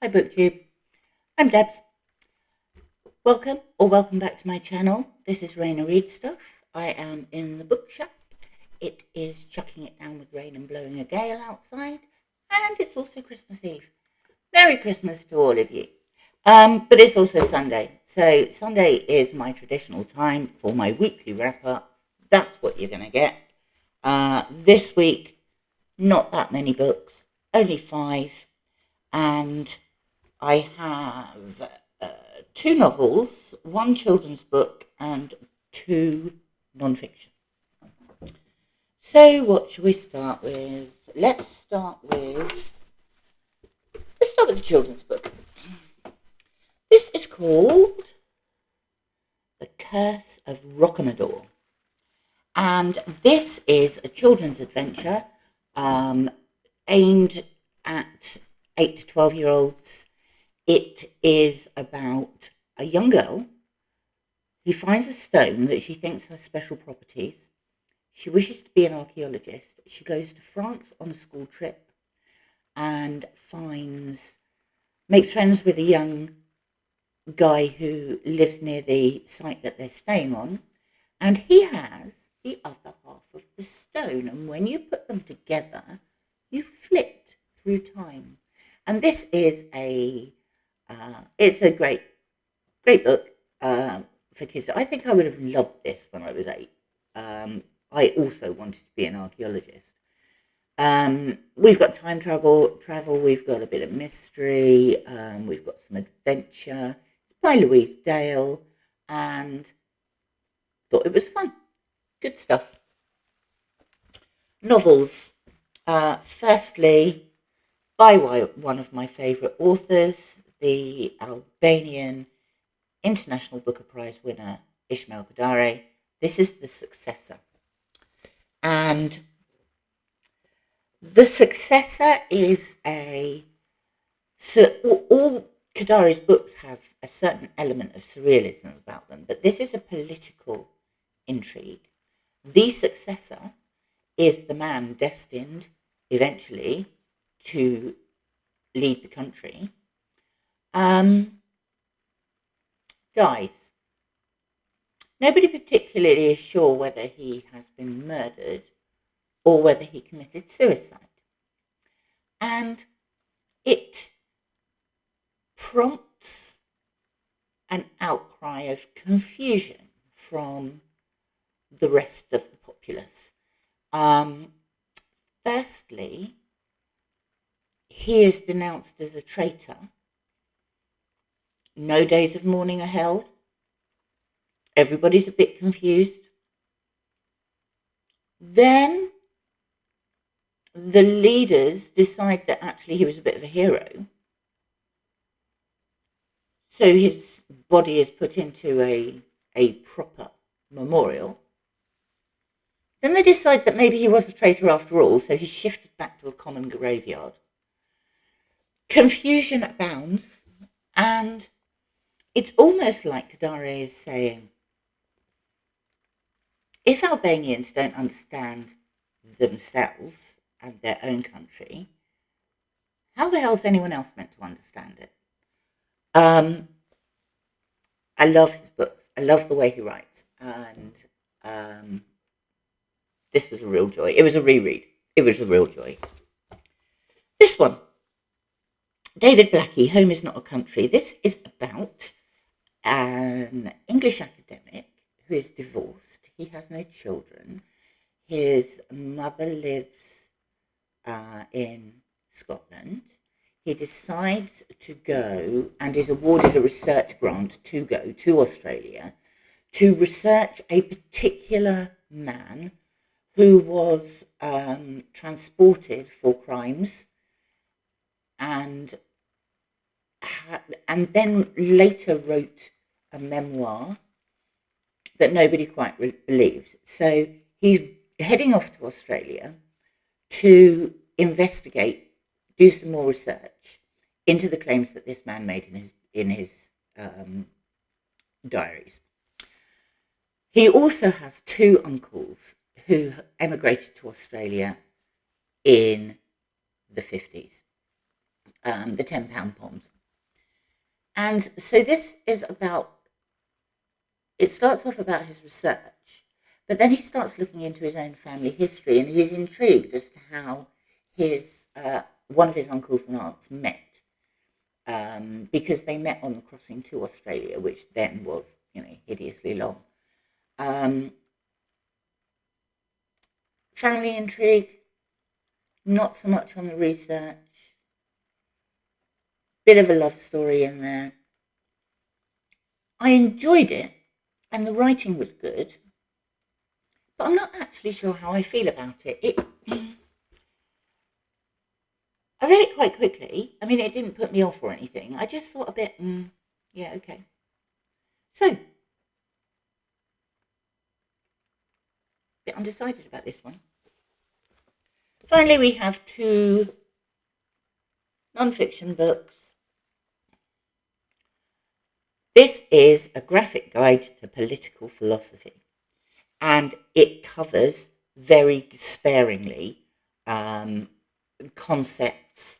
Hi booktube, I'm Debs. Welcome back to my channel. This is Raina Read Stuff. I am in the bookshop. It is chucking it down with rain and blowing a gale outside, and it's also Christmas Eve. Merry Christmas to all of you. But it's also Sunday, so Sunday is my traditional time for my weekly wrap up. That's what you're going to get. This week, not that many books, only 5, and I have 2 novels, 1 children's book, and 2 non-fiction. So what should we start with? Let's start with the children's book. This is called The Curse of Rocamadour. And this is a children's adventure aimed at 8 to 12-year-olds. It is about a young girl who finds a stone that she thinks has special properties. She wishes to be an archaeologist. She goes to France on a school trip and makes friends with a young guy who lives near the site that they're staying on, and he has the other half of the stone. And when you put them together, you flit through time. And this is it's a great book for kids. I think I would have loved this when I was 8. I also wanted to be an archaeologist. We've got time travel. We've got a bit of mystery. We've got some adventure. It's by Louise, and thought it was fun. Good stuff. Novels. Firstly, by one of my favourite authors, the Albanian International Booker Prize winner, Ismail Kadare. This is The Successor. And The Successor is all Kadare's books have a certain element of surrealism about them, but this is a political intrigue. The Successor is the man destined eventually to lead the country, dies. Nobody particularly is sure whether he has been murdered or whether he committed suicide. And it prompts an outcry of confusion from the rest of the populace. Firstly, he is denounced as a traitor. No days of mourning are held. Everybody's a bit confused. Then the leaders decide that actually he was a bit of a hero. So his body is put into a proper memorial. Then they decide that maybe he was a traitor after all, so he's shifted back to a common graveyard. Confusion abounds, and it's almost like Kadare is saying, if Albanians don't understand themselves and their own country, how the hell is anyone else meant to understand it? I love his books. I love the way he writes. And this was a real joy. It was a reread. It was a real joy. This one, David Blackie, Home is Not a Country. This is about an English academic who is divorced. He has no children. His mother lives in Scotland. He decides to go and is awarded a research grant to go to Australia to research a particular man who was transported for crimes and then later wrote a memoir that nobody quite believes. So he's heading off to Australia to investigate, do some more research into the claims that this man made in his diaries. He also has 2 uncles who emigrated to Australia in the 50s, the £10 poms. And so this is about, it starts off about his research, but then he starts looking into his own family history, and he's intrigued as to how his one of his uncles and aunts met, because they met on the crossing to Australia, which then was, hideously long. Family intrigue, not so much on the research. Bit of a love story in there. I enjoyed it, and the writing was good, but I'm not actually sure how I feel about it. I read it quite quickly. I mean, it didn't put me off or anything. I just thought a bit, yeah, okay. So, a bit undecided about this one. Finally, we have 2 non-fiction books. This is a graphic guide to political philosophy, and it covers very sparingly concepts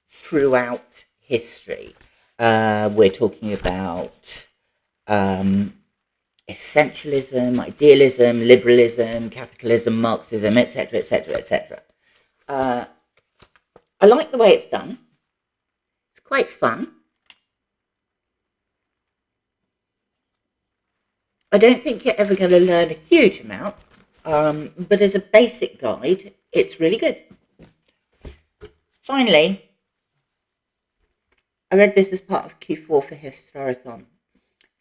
throughout history. We're talking about essentialism, idealism, liberalism, capitalism, Marxism, etc., etc., etc. I like the way it's done. It's quite fun. I don't think you're ever going to learn a huge amount, but as a basic guide, it's really good. Finally, I read this as part of Q4 for Historathon.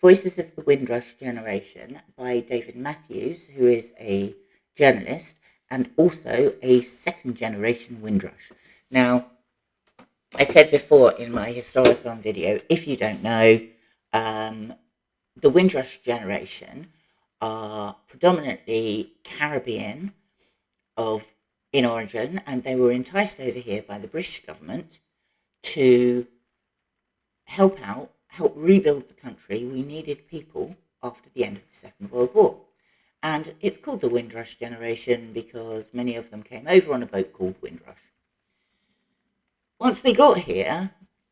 Voices of the Windrush Generation by David Matthews, who is a journalist and also a second-generation Windrush. Now, I said before in my Historathon video, if you don't know, the Windrush Generation are predominantly Caribbean in origin, and they were enticed over here by the British government to help rebuild the country. We needed people after the end of the Second World War. And it's called the Windrush Generation because many of them came over on a boat called Windrush. Once they got here,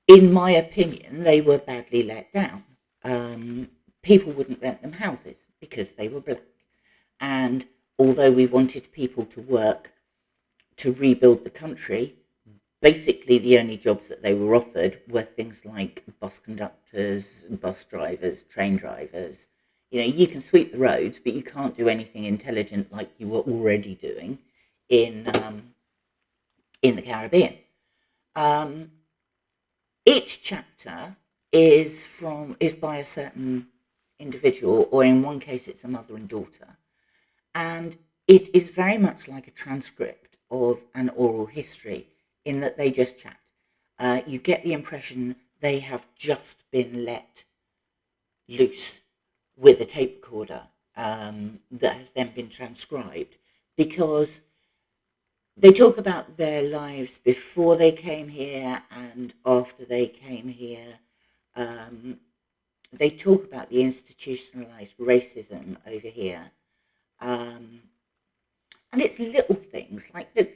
in my opinion, they were badly let down. People wouldn't rent them houses because they were black. And although we wanted people to work to rebuild the country, basically the only jobs that they were offered were things like bus conductors, bus drivers, train drivers. You can sweep the roads, but you can't do anything intelligent like you were already doing in the Caribbean. Each chapter is by a certain individual, or in one case it's a mother and daughter, and it is very much like a transcript of an oral history in that they just chat. You get the impression they have just been let loose with a tape recorder that has then been transcribed, because they talk about their lives before they came here and after they came here. They talk about the institutionalized racism over here. And it's little things like that.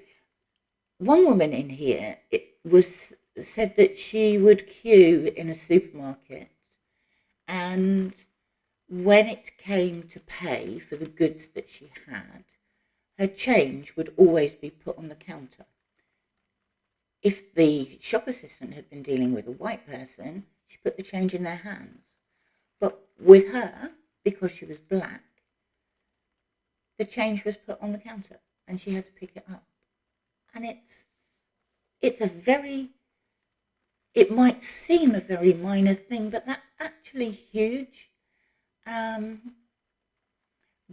One woman in here, said that she would queue in a supermarket, and when it came to pay for the goods that she had, her change would always be put on the counter. If the shop assistant had been dealing with a white person, she put the change in their hands. But with her, because she was black, the change was put on the counter and she had to pick it up. And it might seem a very minor thing, but that's actually huge.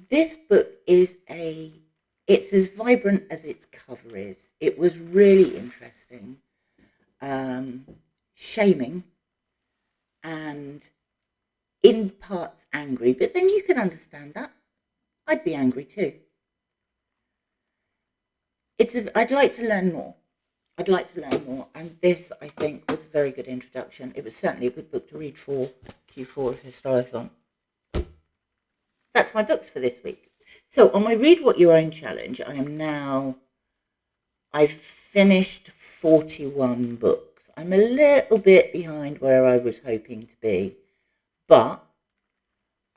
This book it's as vibrant as its cover is. It was really interesting, shaming, and in parts angry, but then you can understand that. I'd be angry too. I'd like to learn more. And this, I think, was a very good introduction. It was certainly a good book to read for Q4 of Historathon. That's my books for this week. So on my Read What You Own challenge, I've finished 41 books. I'm a little bit behind where I was hoping to be, but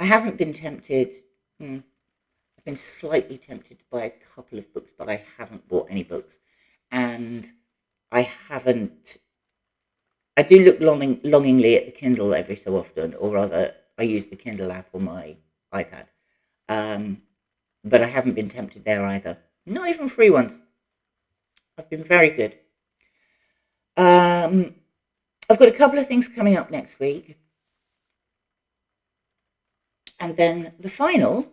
I haven't been tempted. I've been slightly tempted to buy a couple of books, but I haven't bought any books. And I haven't. I do look longingly at the Kindle every so often, or rather, I use the Kindle app on my iPad. Um, but I haven't been tempted there either. Not even free ones. I've been very good. Um, I've got a couple of things coming up next week. And then the final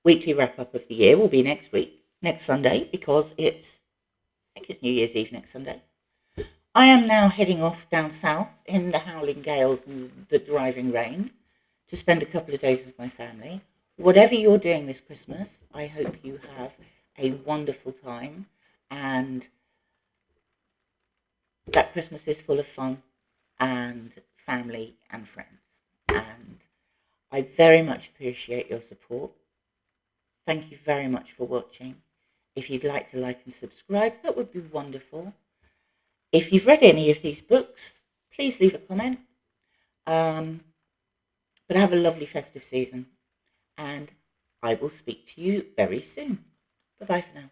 weekly wrap up of the year will be next week, next Sunday, because I think it's New Year's Eve next Sunday. I am now heading off down south in the howling gales and the driving rain to spend a couple of days with my family. Whatever you're doing this Christmas, I hope you have a wonderful time and that Christmas is full of fun and family and friends. And I very much appreciate your support. Thank you very much for watching. If you'd like to like and subscribe, that would be wonderful. If you've read any of these books, please leave a comment. But have a lovely festive season, and I will speak to you very soon. Bye-bye for now.